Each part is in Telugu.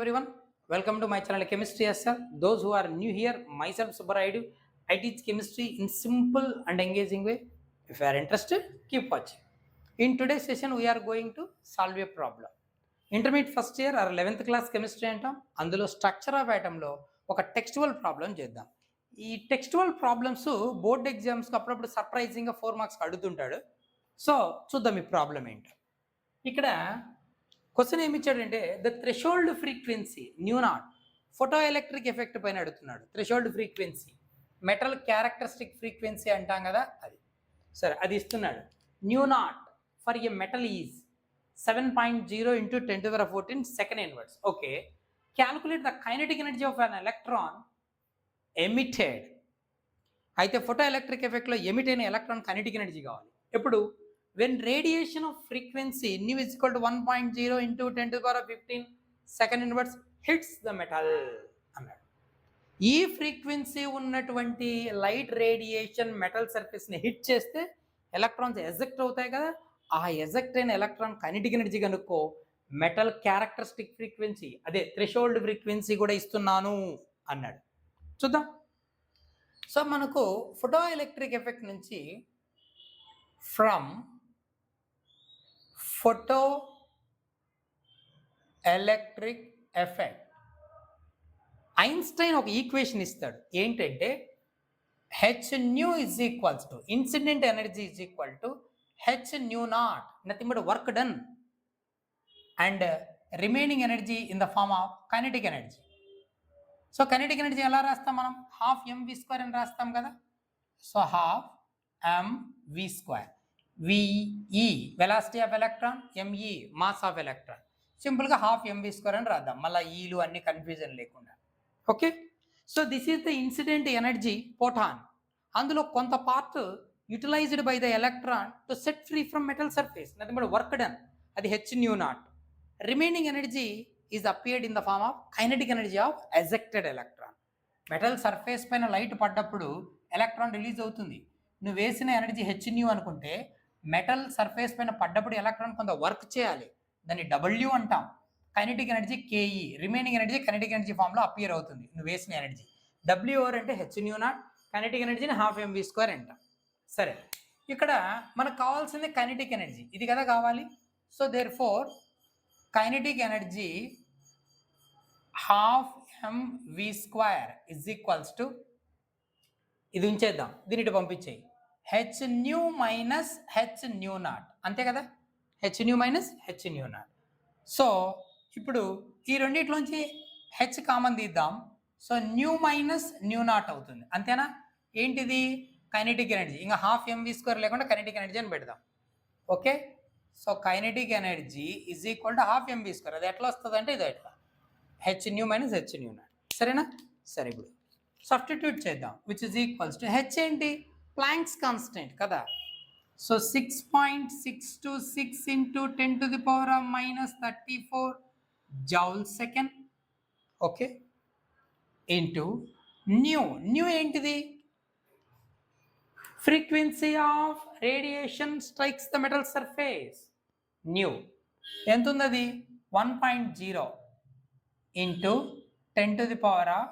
everyone, welcome to my channel Chemistry SL. Those who are new here, myself Subbaraidu, I teach chemistry in simple and engaging way. If you are interested, keep watching. In today's session, we are going to solve a problem. Intermediate first year or 11th class chemistry అంటాం. అందులో స్ట్రక్చర్ ఆఫ్ ఐటంలో ఒక టెక్స్టువల్ ప్రాబ్లం చేద్దాం. ఈ టెక్స్టువల్ ప్రాబ్లమ్స్ బోర్డ్ ఎగ్జామ్స్కి అప్పుడప్పుడు సర్ప్రైజింగ్గా 4 మార్క్స్ అడుగుతుంటాడు. సో చూద్దాం ఈ ప్రాబ్లం ఏంటో. ఇక్కడ క్వశ్చన్ ఏమి ఇచ్చాడంటే the threshold frequency nu not photo electric effect పైన అడుగుతున్నాడు. Threshold frequency metal characteristic frequency అంటాం కదా, అది సరే అది ఇస్తున్నాడు. New not for a metal is 7.0 into 10 to the 14 second inverse. Okay, calculate the kinetic energy of an electron emitted. అయితే ఫోటో ఎలక్ట్రిక్ ఎఫెక్ట్లో ఎమిట్ అయిన ఎలక్ట్రాన్ కైనెటిక్ ఎనర్జీ కావాలి. ఎప్పుడు when radiation of frequency nu is equal to 1.0 into 10 to the power of 15 second inverse hits the metal అన్నాడు. ఈ ఫ్రీక్వెన్సీ ఉన్నటువంటి లైట్ రేడియేషన్ మెటల్ సర్ఫేస్ని హిట్ చేస్తే ఎలక్ట్రాన్స్ ఎజెక్ట్ అవుతాయి కదా, ఆ ఎజెక్ట్ అయిన ఎలక్ట్రాన్ కైనెటిక్ ఎనర్జీ కనుక్కో, మెటల్ క్యారెక్టరిస్టిక్ ఫ్రీక్వెన్సీ అదే థ్రెషోల్డ్ ఫ్రీక్వెన్సీ కూడా ఇస్తున్నాను అన్నాడు. చూద్దాం. సో మనకు ఫోటో ఎలక్ట్రిక్ ఎఫెక్ట్ నుంచి from photo electric effect Einstein ఒక ఈక్వేషన్ ఇస్తాడు. ఏంటంటే H nu is equals to incident energy is equal to H nu naught nothing but work done and remaining energy in the form of kinetic energy. So kinetic energy ఎలా రాస్తాం మనం? హాఫ్ mv² అని రాస్తాం కదా. So half mv². VE velocity of electron, ME mass of electron. సింపుల్గా హాఫ్ mv² అని రాద్దాం, మళ్ళీ ఈలు అన్ని కన్ఫ్యూజన్ లేకుండా. Okay, so this is the incident energy photon. అందులో కొంత part utilized by the electron to set free from metal surface, nothing but work done, అది h nu naught. Remaining energy is appeared in the form of kinetic energy of ejected electron. Metal surface పైన లైట్ పడ్డప్పుడు ఎలక్ట్రాన్ రిలీజ్ అవుతుంది. నువ్వు వేసిన ఎనర్జీ హెచ్ న్యూ అనుకుంటే మెటల్ సర్ఫేస్ పైన పడ్డప్పుడు ఎలక్ట్రాన్ కొంత వర్క్ చేయాలి, దాన్ని డబ్ల్యూ అంటాం. Kinetic energy KE, remaining energy kinetic energy ఫామ్లో అపియర్ అవుతుంది నువ్వు వేసిన ఎనర్జీ. డబ్ల్యూఆర్ అంటే H nu naught, kinetic energy half mv² అంటాం. సరే, ఇక్కడ మనకు కావాల్సింది కైనెటిక్ ఎనర్జీ, ఇది కదా కావాలి. So therefore kinetic energy half mv² is equals to, ఇది ఉంచేద్దాం, దీనిటి పంపించేయి, h nu minus h nu naught, అంతే కదా, h nu minus h nu naught. So ఇప్పుడు ఈ రెండిట్లోంచి హెచ్ కామన్ తీద్దాం. So nu minus nu naught అవుతుంది, అంతేనా? ఏంటిది? Kinetic energy. ఇంకా హాఫ్ mv² లేకుండా కైనెటిక్ ఎనర్జీ అని పెడదాం. Okay, so kinetic energy is equal to half mv². అది ఎట్లా వస్తుంది అంటే ఇది ఎట్లా, H nu minus h nu not. సరేనా? సరే, ఇప్పుడు సబ్స్టిట్యూట్ చేద్దాం. Which is equals to H ఏంటి? ప్లాంక్స్ కాన్స్టెంట్ కదా. So 6.626 into 10 to the power of minus 34 joule second. Okay, into nu ఏంటిది? Frequency of radiation strikes the metal surface. Nu ఎంత ఉంది? అది 1.0 into 10 to the power of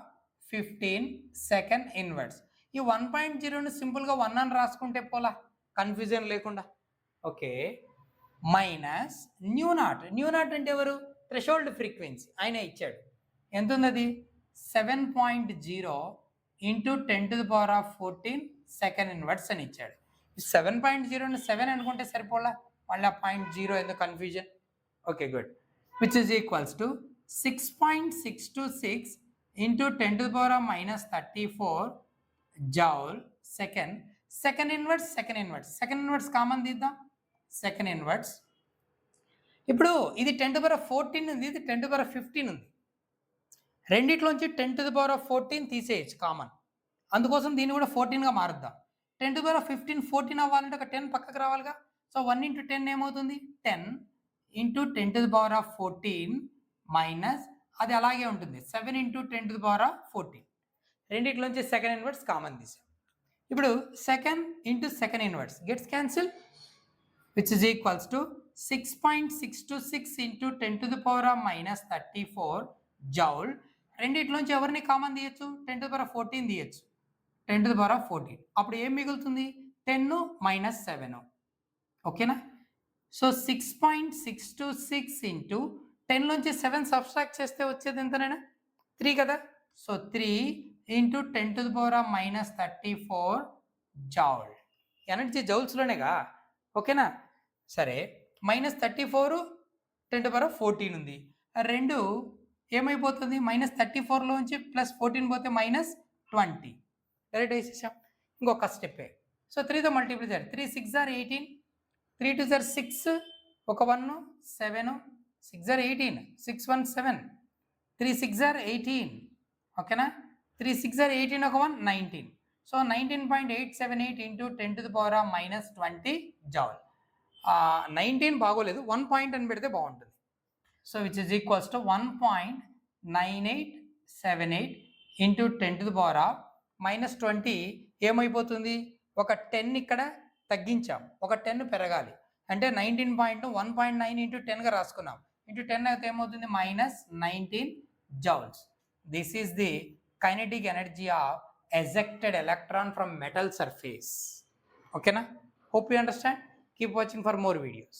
15 second inverse. ఈ 1.0ని సింపుల్గా 1 అని రాసుకుంటే పోలా, కన్ఫ్యూజన్ లేకుండా. Okay, minus nu not. New not అంటే ఎవరు? థ్రెషోల్డ్ ఫ్రీక్వెన్సీ ఆయన ఇచ్చాడు. ఎంత ఉంది అది? 7.0 into 10 to the power of 14 second inverse అని ఇచ్చాడు. 7.0ని 7 అనుకుంటే సరిపోలా, మళ్ళీ 0.0 ఎందుకు confusion? Okay, good. Which is equals to 6.626 into 10 to the power of minus 34 joule second. Second inverse common తీద్దాం. సెకండ్ ఇన్వర్స్ ఇప్పుడు ఇది 10 to the power of 14 ఉంది, ఇది 10 to the power of 15 ఉంది. రెండిట్లోంచి 10 to the power of 14 తీసేయచ్చు కామన్, అందుకోసం దీన్ని కూడా 14గా మారుద్దాం. 10 to the power of 15 14 అవ్వాలంటే ఒక 10 పక్కకు రావాలిగా. సో 1 into 10 ఏమవుతుంది? 10 into 10 to the power of 14 minus అది అలాగే ఉంటుంది 7 into 10 to the power of 14. రెండిట్లోంచి సెకండ్ ఇన్వర్స్ కామన్ తీసాం. ఇప్పుడు second into second inverse gets cancel, which is equals to 6.626 into 10 to the power of minus 34 joule. రెండిట్లోంచి ఎవరిని కామన్ తీయచ్చు? 10⁻14 తీయచ్చు. 10⁻14 అప్పుడు ఏం మిగులుతుంది? 10 మైనస్ 7. ఓకేనా? సో 6.626 ఇంటూ 10 నుంచి 7 సబ్స్ట్రాక్ట్ చేస్తే వచ్చేది ఎంతనైనా 3 కదా. So 3 into 10⁻−34 joule. ఎనర్జీ జౌల్స్లోనేగా. ఓకేనా? సరే, -34 10⁻14 ఉంది. రెండు ఏమైపోతుంది? -34లోంచి +14 పోతే -20. డైరెక్ట్ వేసేసాం. ఇంకొక స్టెప్పే. సో 3తో మల్టిప్లై చేయాలి. 3 6 ఆర్ 18, 3 2 ఆర్ 6, ఒక 1 7, 6 ఆర్ 18, 6 1 7, 3 6 ఆర్ 18. ఓకేనా? 3 6 ఆర్ 18, ఒక 1 19. So 19.878 into 10⁻−20 joule. 19 బాగోలేదు, 1 పాయింట్ అని పెడితే బాగుంటుంది. So which is equals to 1.9878 into 10⁻−20 ఏమైపోతుంది? ఒక 10 ఇక్కడ తగ్గించాం, ఒక 10 పెరగాలి అంటే 19 1.9 ఇంటూ 10గా రాసుకున్నాం. ఇంటూ 10 అయితే ఏమవుతుంది? -19 joules. This is the kinetic energy of ejected electron from metal surface. Okay na? Hope you understand. Keep watching for more videos.